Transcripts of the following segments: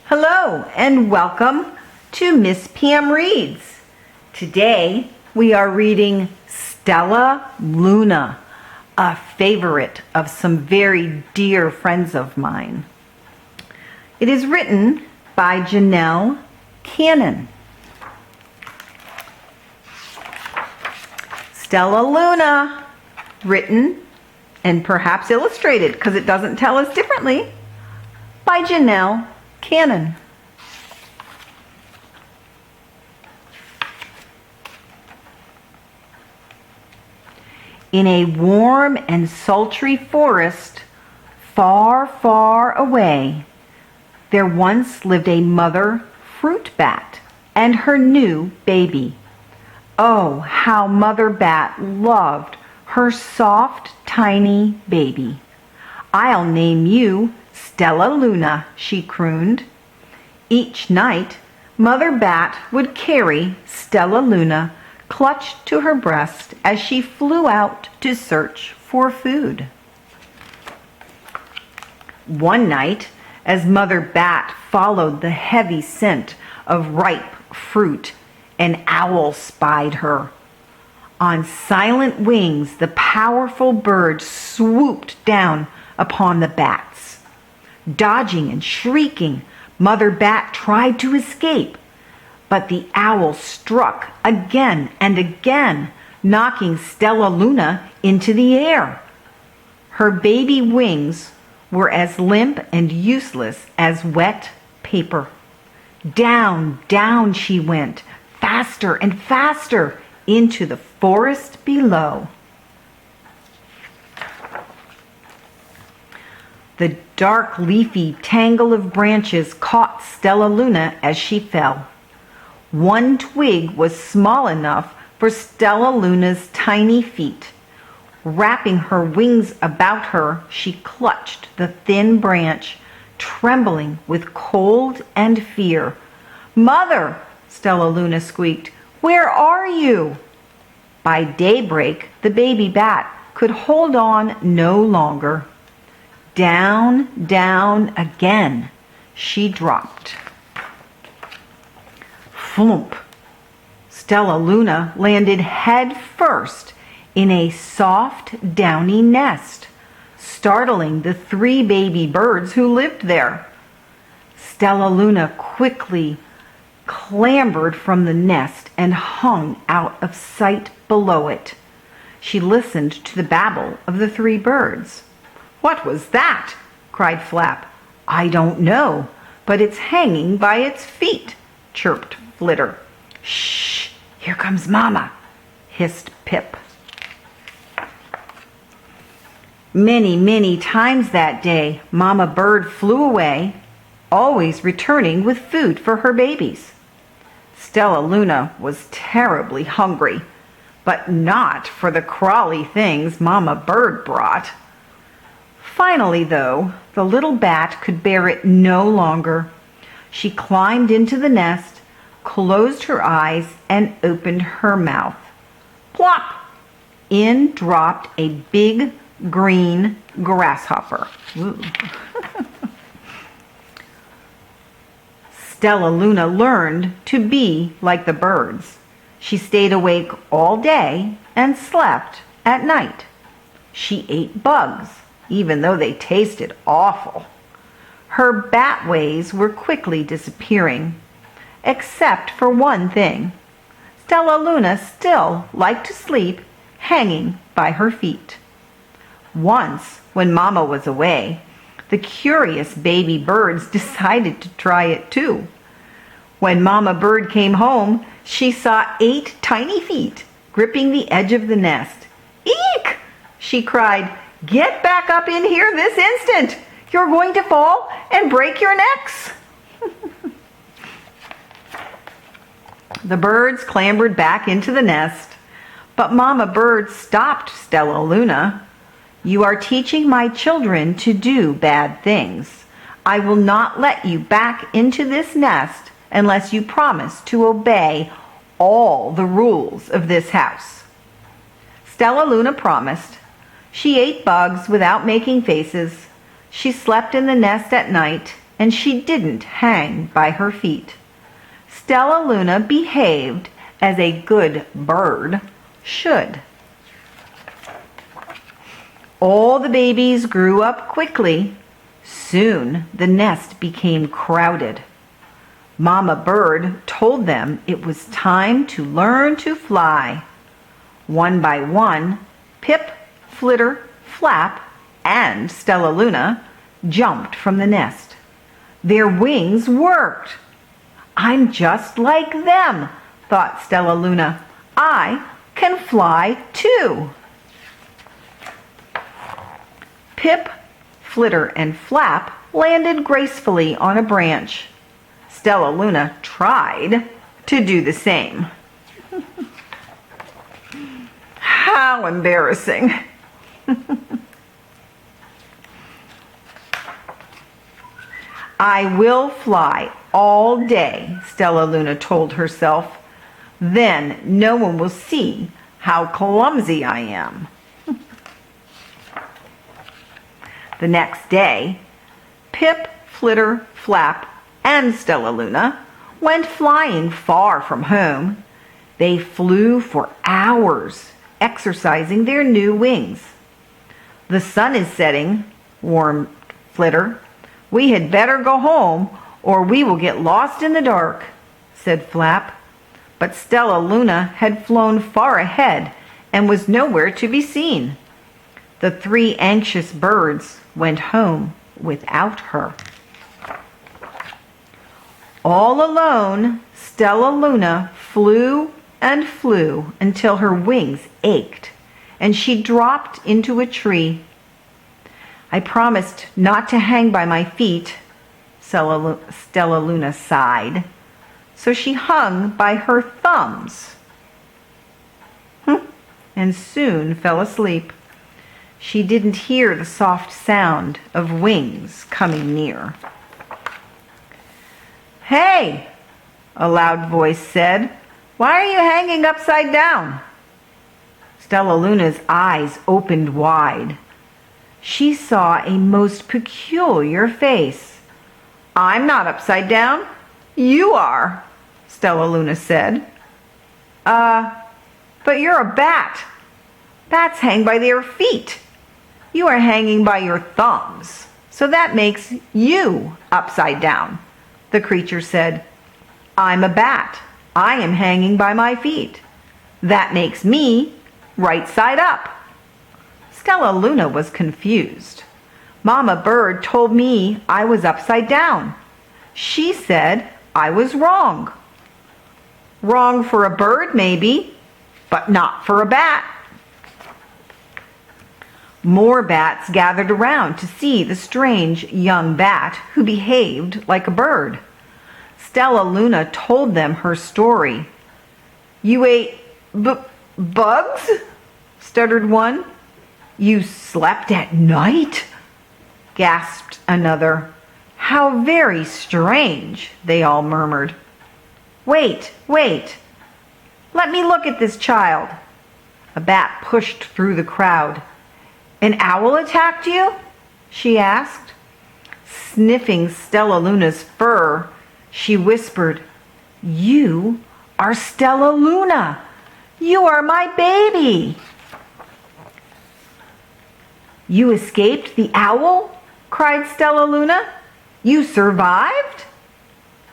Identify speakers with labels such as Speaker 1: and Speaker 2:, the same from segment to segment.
Speaker 1: Hello and welcome to Miss Pam Reads. Today we are reading Stellaluna, a favorite of some very dear friends of mine. It is written by Janell Stellaluna, written and perhaps illustrated, because it doesn't tell us differently, by Janell. In a warm and sultry forest, far, far away, there once lived a mother fruit bat and her new baby. Oh, how Mother Bat loved her soft, tiny baby. "I'll name you Stellaluna," she crooned. Each night, Mother Bat would carry Stellaluna clutched to her breast as she flew out to search for food. One night, as Mother Bat followed the heavy scent of ripe fruit, an owl spied her. On silent wings, the powerful bird swooped down upon the bats. Dodging and shrieking, Mother Bat tried to escape, but the owl struck again and again, knocking Stellaluna into the air. Her baby wings were as limp and useless as wet paper. Down, down she went, faster and faster, into the forest below. The dark leafy tangle of branches caught Stellaluna as she fell. One twig was small enough for Stellaluna's tiny feet. Wrapping her wings about her, she clutched the thin branch, trembling with cold and fear. "Mother," Stellaluna squeaked, "where are you?" By daybreak, the baby bat could hold on no longer. Down, down again she dropped. Flump! Stellaluna landed head first in a soft, downy nest, startling the 3 baby birds who lived there. Stellaluna quickly clambered from the nest and hung out of sight below it. She listened to the babble of the 3 birds. "What was that?" cried Flap. "I don't know, but it's hanging by its feet," chirped Flitter. "Shh! Here comes Mama," hissed Pip. Many, many times that day, Mama Bird flew away, always returning with food for her babies. Stellaluna was terribly hungry, but not for the crawly things Mama Bird brought. Finally, though, the little bat could bear it no longer. She climbed into the nest, closed her eyes, and opened her mouth. Plop! In dropped a big green grasshopper. Stellaluna learned to be like the birds. She stayed awake all day and slept at night. She ate bugs, even though they tasted awful. Her bat ways were quickly disappearing, except for one thing. Stellaluna still liked to sleep hanging by her feet. Once, when Mama was away, the curious baby birds decided to try it too. When Mama Bird came home, she saw 8 tiny feet gripping the edge of the nest. "Eek!" she cried. "Get back up in here this instant! You're going to fall and break your necks!" The birds clambered back into the nest, but Mama Bird stopped Stellaluna. "You are teaching my children to do bad things. I will not let you back into this nest unless you promise to obey all the rules of this house." Stellaluna promised. She ate bugs without making faces. She slept in the nest at night and she didn't hang by her feet. Stellaluna behaved as a good bird should. All the babies grew up quickly. Soon the nest became crowded. Mama Bird told them it was time to learn to fly. One by one, Pip, Flitter, Flap, and Stellaluna jumped from the nest. Their wings worked. I'm just like them, thought Stellaluna. I can fly too. Pip, Flitter, and Flap landed gracefully on a branch. Stellaluna tried to do the same. How embarrassing. I will fly all day, Stellaluna told herself. Then no one will see how clumsy I am. The next day, Pip, Flitter, Flap, and Stellaluna went flying far from home. They flew for hours, exercising their new wings. The sun is setting, warned Flitter. We had better go home or we will get lost in the dark, said Flap. But Stellaluna had flown far ahead and was nowhere to be seen. The three anxious birds went home without her. All alone, Stellaluna flew and flew until her wings ached, and she dropped into a tree. I promised not to hang by my feet, Stellaluna sighed, so she hung by her thumbs and soon fell asleep. She didn't hear the soft sound of wings coming near. Hey, a loud voice said, why are you hanging upside down? Stellaluna's eyes opened wide. She saw a most peculiar face. I'm not upside down. You are, Stellaluna said. But you're a bat. Bats hang by their feet. You are hanging by your thumbs, so that makes you upside down, the creature said. I'm a bat. I am hanging by my feet. That makes me right side up. Stellaluna was confused. Mama Bird told me I was upside down. She said I was wrong. Wrong for a bird, maybe, but not for a bat. More bats gathered around to see the strange young bat who behaved like a bird. Stellaluna told them her story. You ate bugs? Stuttered one. You slept at night? Gasped another. How very strange, they all murmured. Wait. Let me look at this child. A bat pushed through the crowd. An owl attacked you? She asked. Sniffing Stellaluna's fur, she whispered, You are Stellaluna. You are my baby. You escaped the owl? Cried Stellaluna. You survived?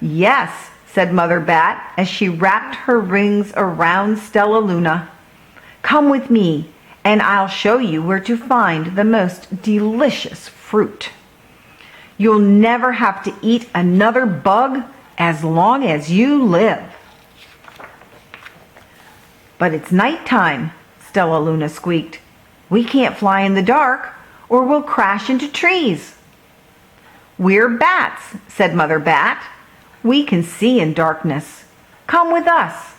Speaker 1: Yes, said Mother Bat as she wrapped her rings around Stellaluna. Come with me, and I'll show you where to find the most delicious fruit. You'll never have to eat another bug as long as you live. But it's nighttime, Stellaluna squeaked. We can't fly in the dark, or we'll crash into trees. We're bats, said Mother Bat. We can see in darkness. Come with us.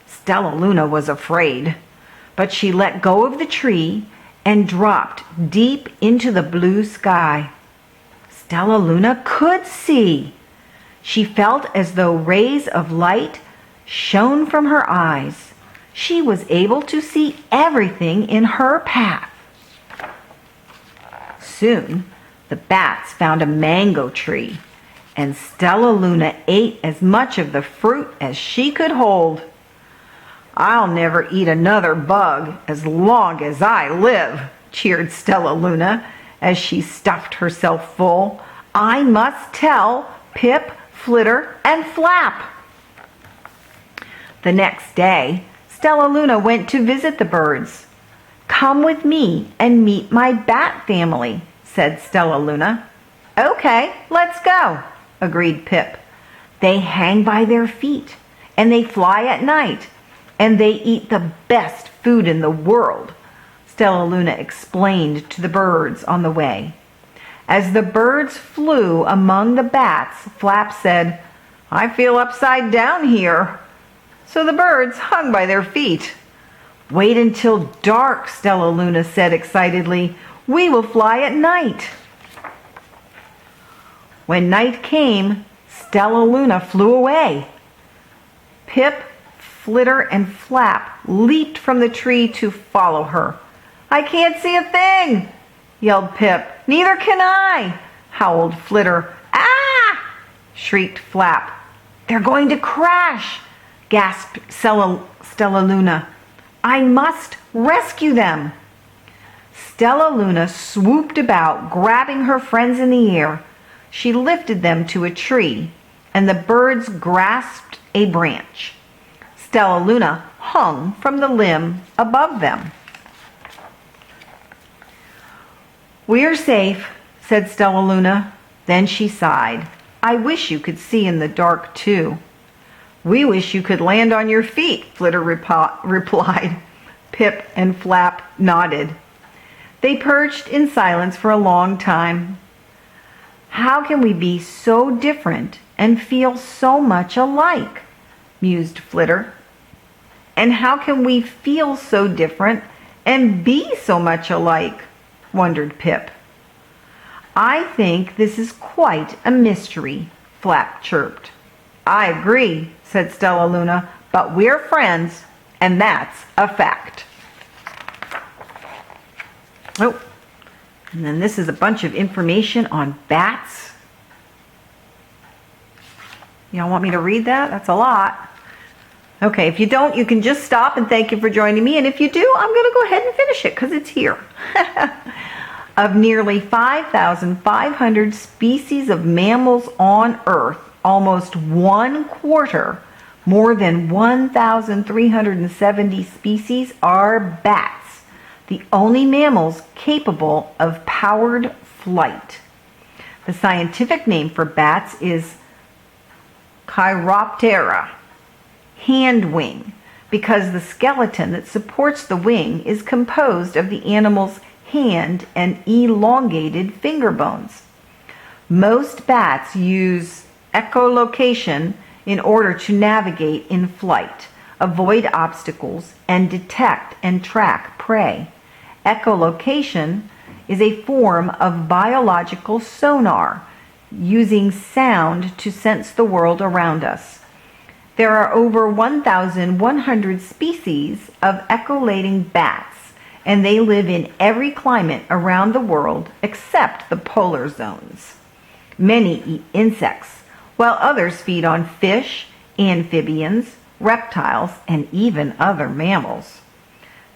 Speaker 1: Stellaluna was afraid, but she let go of the tree and dropped deep into the blue sky. Stellaluna could see. She felt as though rays of light shone from her eyes. She was able to see everything in her path. Soon, The bats found a mango tree, and Stellaluna ate as much of the fruit as she could hold. "I'll never eat another bug as long as I live," cheered Stellaluna as she stuffed herself full. "I must tell Pip, Flitter, and Flap." The next day, Stellaluna went to visit the birds. "Come with me and meet my bat family," said Stellaluna. "Okay, let's go," agreed Pip. "They hang by their feet, and they fly at night, and they eat the best food in the world," Stellaluna explained to the birds on the way. As the birds flew among the bats, Flap said, "I feel upside down here." So the birds hung by their feet. "Wait until dark," Stellaluna said excitedly. "We will fly at night." When night came, Stellaluna flew away. Pip, Flitter, and Flap leaped from the tree to follow her. "I can't see a thing," yelled Pip. "Neither can I," howled Flitter. "Ah!" shrieked Flap. "They're going to crash," gasped Stellaluna. "I must rescue them." Stellaluna swooped about, grabbing her friends in the air. She lifted them to a tree, and the birds grasped a branch. Stellaluna hung from the limb above them. "We're safe," said Stellaluna. Then she sighed. "I wish you could see in the dark, too." "We wish you could land on your feet," Flitter replied. Pip and Flap nodded. They perched in silence for a long time. "How can we be so different and feel so much alike?" mused Flitter. "And how can we feel so different and be so much alike?" wondered Pip. "I think this is quite a mystery," Flap chirped. "I agree," said Stellaluna, "but we're friends, and that's a fact." Oh, and then this is a bunch of information on bats. Y'all want me to read that? That's a lot. Okay, if you don't, you can just stop and thank you for joining me. And if you do, I'm going to go ahead and finish it because it's here. Of nearly 5,500 species of mammals on Earth, almost 1/4, more than 1,370 species, are bats, the only mammals capable of powered flight. The scientific name for bats is Chiroptera, hand wing, because the skeleton that supports the wing is composed of the animal's hand and elongated finger bones. Most bats use echolocation in order to navigate in flight, avoid obstacles, and detect and track prey. Echolocation is a form of biological sonar, using sound to sense the world around us. There are over 1,100 species of echolating bats, and they live in every climate around the world except the polar zones. Many eat insects, while others feed on fish, amphibians, reptiles, and even other mammals.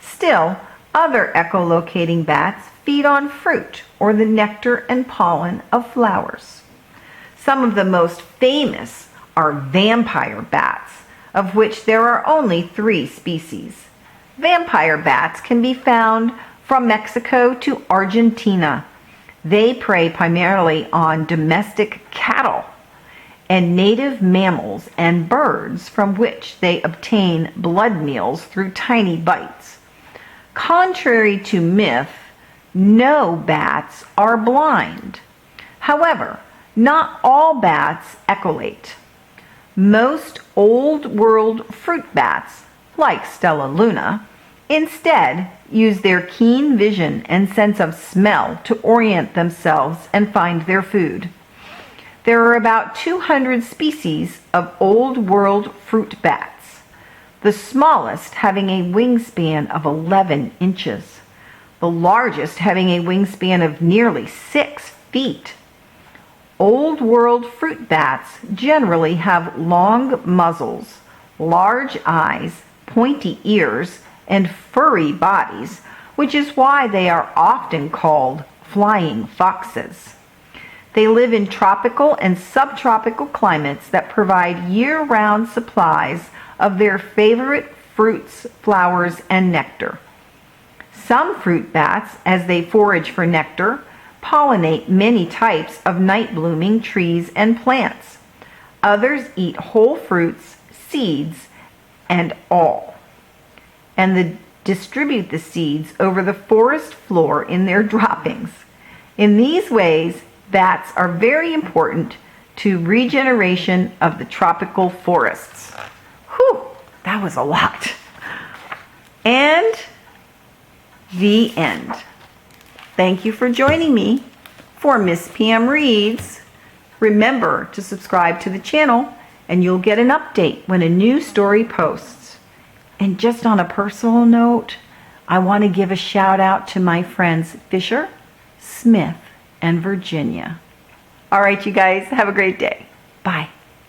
Speaker 1: Still, other echolocating bats feed on fruit or the nectar and pollen of flowers. Some of the most famous are vampire bats, of which there are only 3 species. Vampire bats can be found from Mexico to Argentina. They prey primarily on domestic cattle and native mammals and birds, from which they obtain blood meals through tiny bites. Contrary to myth, no bats are blind. However, not all bats echolate. Most Old World fruit bats, like Stellaluna, instead use their keen vision and sense of smell to orient themselves and find their food. There are about 200 species of Old World fruit bats, the smallest having a wingspan of 11 inches, the largest having a wingspan of nearly 6 feet. Old World fruit bats generally have long muzzles, large eyes, pointy ears, and furry bodies, which is why they are often called flying foxes. They live in tropical and subtropical climates that provide year-round supplies of their favorite fruits, flowers, and nectar. Some fruit bats, as they forage for nectar, pollinate many types of night-blooming trees and plants. Others eat whole fruits, seeds, and all, and distribute the seeds over the forest floor in their droppings. In these ways, bats are very important to regeneration of the tropical forests. Whew, that was a lot. And the end. Thank you for joining me for Miss PM Reads. Remember to subscribe to the channel and you'll get an update when a new story posts. And just on a personal note, I want to give a shout out to my friends Fisher, Smith, and Virginia. All right, you guys, have a great day. Bye.